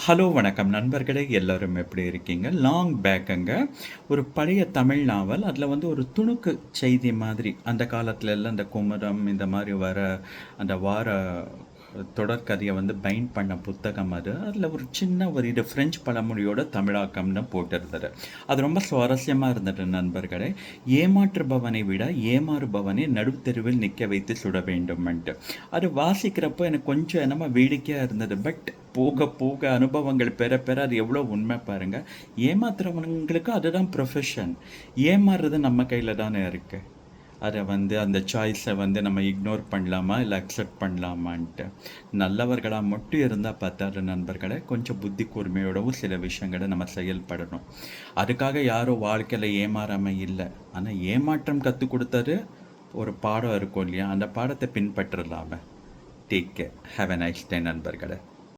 Hello வணக்கம் நண்பர்களே எல்லாரும் எப்படி இருக்கீங்க? லாங் பேக்குங்க. ஒரு பழைய தமிழ் நாவல். அதில வந்து ஒரு துணுக்கு செய்தி மாதிரி, அந்த காலத்துல எல்லாம் இந்த குமுதம் இந்த மாரி வர அந்த வார தொடர்கதைய வந்து பைண்ட் பண்ண புத்தகம் அது. அதில ஒரு சின்ன ஒரு இது ஃப்ரெஞ்சு பழமொழியோட தமிழாக்கம்னு போட்டிருந்தது. அது ரொம்ப சுவாரஸ்யமா இருந்தது நண்பர்களே. ஏமாற்றுபவனை விட ஏமாறுபவனை நடுத்தெருவில் நிக்க வைத்து சுட வேண்டும்ன்ட்டு. அது வாசிக்கிறப்போ எனக்கு கொஞ்சம் என்னமோ வேடிக்கையா இருந்தது. பட் போக போக அனுபவங்கள் பெற பெற அது எவ்வளோ உண்மை பாருங்க. ஏமாத்துறவங்களுக்கு அதுதான் ப்ரொஃபஷன். ஏமாறுறது நம்ம கையில தானே இருக்கு. அத வந்து அந்த சாய்ஸ வந்து நம்ம இக்னோர் பண்ணலாமா? இல்ல அக்செப்ட் பண்ணலாமான்ட்டு. நல்லவர்களா மட்டும் இருந்தா பத்தாது நண்பர்களே. கொஞ்சம் புத்தி கூர்மையோடவும் சில விஷயங்கள நம்ம செயல்படணும். அதுக்காக யாரும் வாழ்க்கையில ஏமாறாம இல்ல. ஆனா ஏமாற்றம் கத்துக் குடுத்தது ஒரு பாடம் இருக்கும் இல்லையா? அந்த பாடத்த பின்பற்றலாமே. Take care. Have a nice day நண்பர்களே.